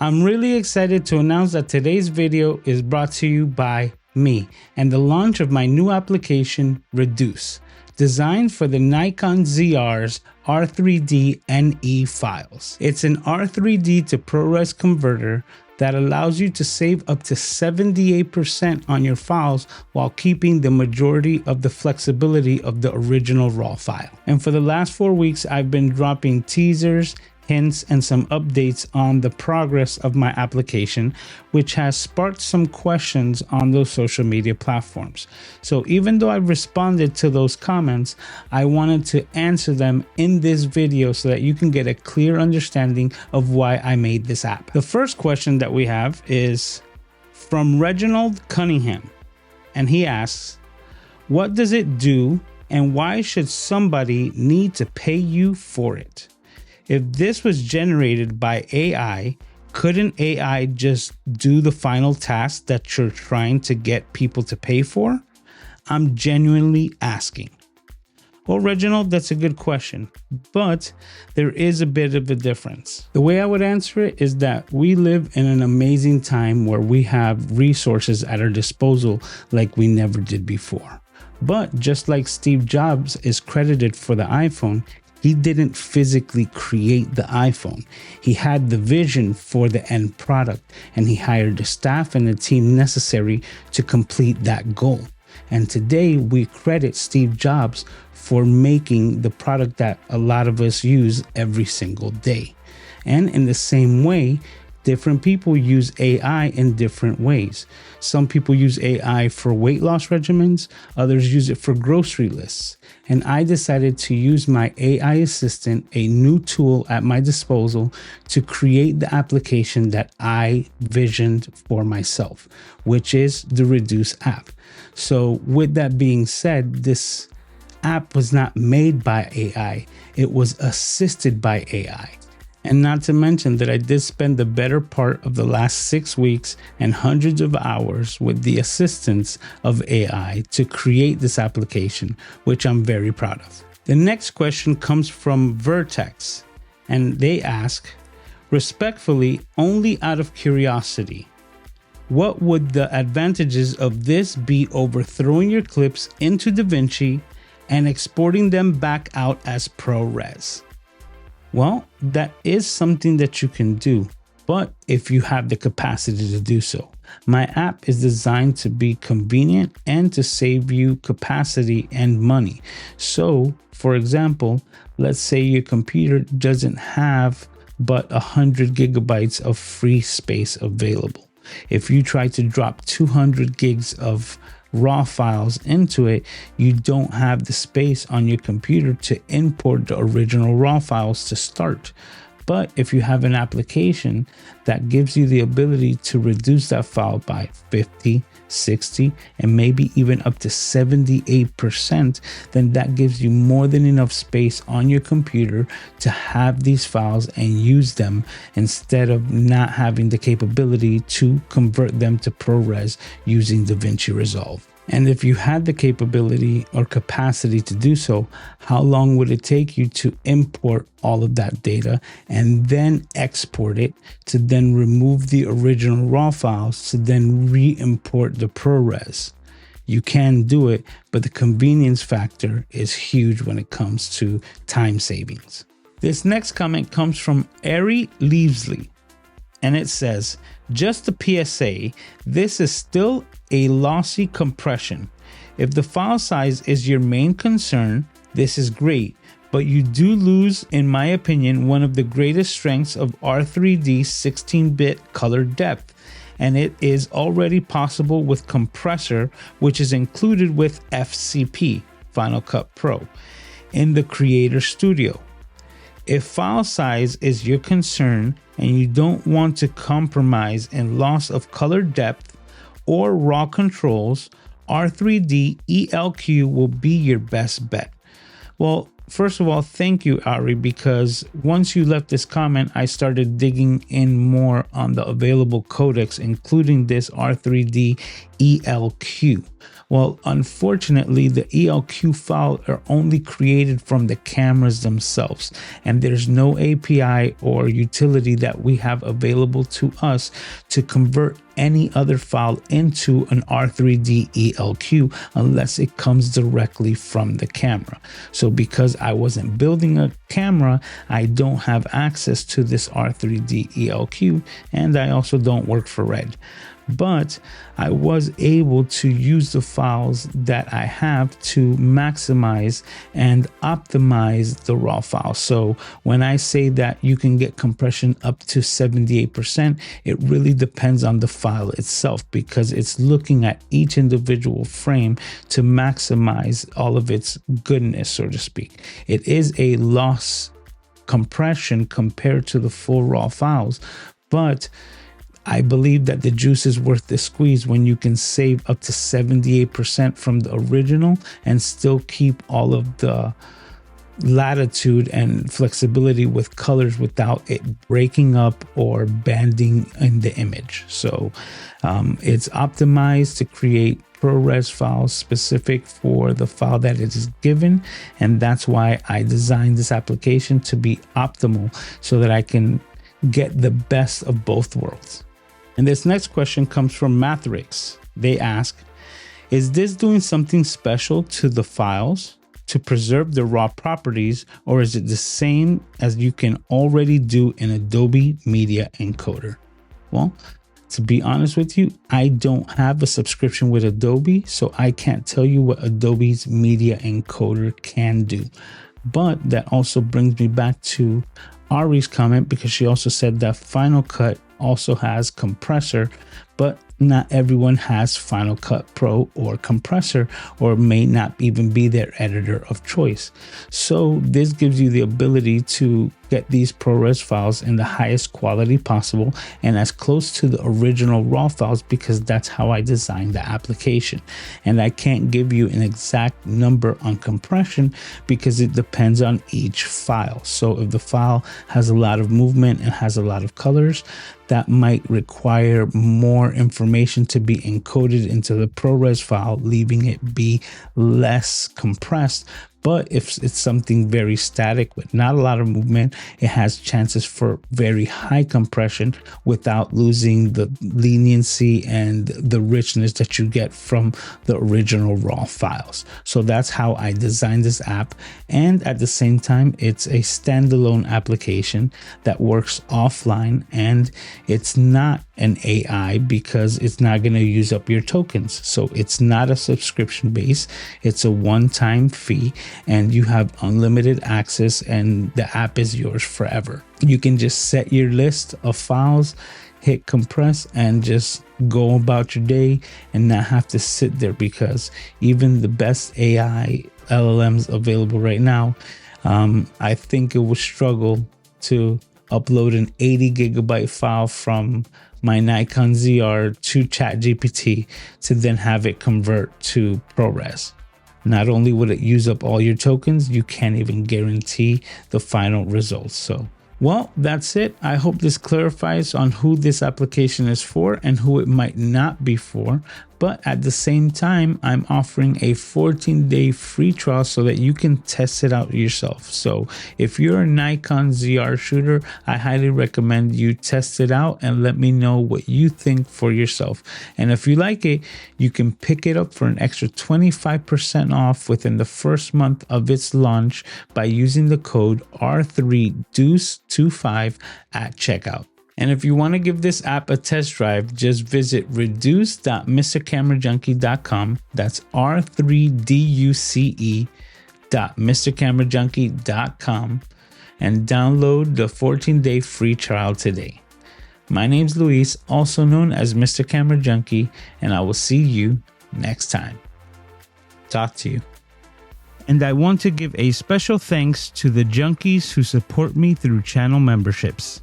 I'm really excited to announce that today's video is brought to you by me and the launch of my new application, Reduce, designed for the Nikon ZR's R3D NE files. It's an R3D to ProRes converter that allows you to save up to 78% on your files while keeping the majority of the flexibility of the original RAW file. And for the last 4 weeks, I've been dropping teasers, hints, and some updates on the progress of my application, which has sparked some questions on those social media platforms. So even though I've responded to those comments, I wanted to answer them in this video so that you can get a clear understanding of why I made this app. The first question that we have is from Reginald Cunningham, and he asks, what does it do and why should somebody need to pay you for it? If this was generated by AI, couldn't AI just do the final task that you're trying to get people to pay for? I'm genuinely asking. Well, Reginald, that's a good question, but there is a bit of a difference. The way I would answer it is that we live in an amazing time where we have resources at our disposal like we never did before. But just like Steve Jobs is credited for the iPhone, he didn't physically create the iPhone. He had the vision for the end product, and he hired the staff and the team necessary to complete that goal. And today we credit Steve Jobs for making the product that a lot of us use every single day. And in the same way, different people use AI in different ways. Some people use AI for weight loss regimens, others use it for grocery lists. And I decided to use my AI assistant, a new tool at my disposal, to create the application that I visioned for myself, which is the Reduce app. So with that being said, this app was not made by AI, it was assisted by AI. And not to mention that I did spend the better part of the last 6 weeks and hundreds of hours with the assistance of AI to create this application, which I'm very proud of. The next question comes from Vertex, and they ask, respectfully, only out of curiosity, what would the advantages of this be over throwing your clips into DaVinci and exporting them back out as ProRes? Well, that is something that you can do, but if you have the capacity to do so. My app is designed to be convenient and to save you capacity and money. So, for example, let's say your computer doesn't have but 100 gigabytes of free space available. If you try to drop 200 gigs of RAW files into it, you don't have the space on your computer to import the original RAW files to start. But if you have an application that gives you the ability to reduce that file by 50, 60, and maybe even up to 78%, then that gives you more than enough space on your computer to have these files and use them instead of not having the capability to convert them to ProRes using DaVinci Resolve. And if you had the capability or capacity to do so, how long would it take you to import all of that data and then export it to then remove the original RAW files to then re-import the ProRes? You can do it, but the convenience factor is huge when it comes to time savings. This next comment comes from Ari Leavesley, and it says, just a PSA, this is still a lossy compression. If the file size is your main concern, this is great, but you do lose, in my opinion, one of the greatest strengths of R3D's 16-bit color depth, and it is already possible with compressor, which is included with FCP, Final Cut Pro, in the Creator Studio. If file size is your concern and you don't want to compromise in loss of color depth or raw controls, R3D ELQ will be your best bet. Well, first of all, thank you, Ari, because once you left this comment, I started digging in more on the available codecs, including this R3D ELQ. Well, unfortunately, the ELQ file are only created from the cameras themselves, and there's no API or utility that we have available to us to convert any other file into an R3D ELQ unless it comes directly from the camera. So because I wasn't building a camera, I don't have access to this R3D ELQ, and I also don't work for RED. But I was able to use the files that I have to maximize and optimize the raw file. So when I say that you can get compression up to 78%, it really depends on the file itself, because it's looking at each individual frame to maximize all of its goodness, so to speak. It is a loss compression compared to the full raw files, but I believe that the juice is worth the squeeze when you can save up to 78% from the original and still keep all of the latitude and flexibility with colors without it breaking up or banding in the image. So it's optimized to create ProRes files specific for the file that it is given, and that's why I designed this application to be optimal so that I can get the best of both worlds. And this next question comes from Mathrix. They ask, is this doing something special to the files to preserve the raw properties, or is it the same as you can already do in Adobe Media Encoder? Well, to be honest with you, I don't have a subscription with Adobe, so I can't tell you what Adobe's Media Encoder can do. But that also brings me back to Ari's comment, because she also said that Final Cut also has compressor, but not everyone has Final Cut Pro or compressor, or may not even be their editor of choice. So this gives you the ability to get these ProRes files in the highest quality possible and as close to the original raw files, because that's how I designed the application. And I can't give you an exact number on compression because it depends on each file. So if the file has a lot of movement and has a lot of colors, that might require more information to be encoded into the ProRes file, leaving it be less compressed. But if it's something very static with not a lot of movement, it has chances for very high compression without losing the leniency and the richness that you get from the original raw files. So that's how I designed this app. And at the same time, it's a standalone application that works offline, and it's not an AI because it's not going to use up your tokens. So it's not a subscription base. It's a one-time fee, and you have unlimited access, and the app is yours forever. You can just set your list of files, hit compress, and just go about your day and not have to sit there, because even the best AI LLMs available right now, I think it will struggle to upload an 80 gigabyte file from my Nikon ZR to ChatGPT to then have it convert to ProRes. Not only will it use up all your tokens, you can't even guarantee the final results. So, well, that's it. I hope this clarifies on who this application is for and who it might not be for. But at the same time, I'm offering a 14-day free trial so that you can test it out yourself. So if you're a Nikon ZR shooter, I highly recommend you test it out and let me know what you think for yourself. And if you like it, you can pick it up for an extra 25% off within the first month of its launch by using the code R3DEUCE25 at checkout. And if you want to give this app a test drive, just visit reduce.mrcamerajunkie.com. That's R3DUCE.mrcamerajunkie.com and download the 14-day free trial today. My name's Luis, also known as Mr. Camera Junkie, and I will see you next time. Talk to you. And I want to give a special thanks to the junkies who support me through channel memberships.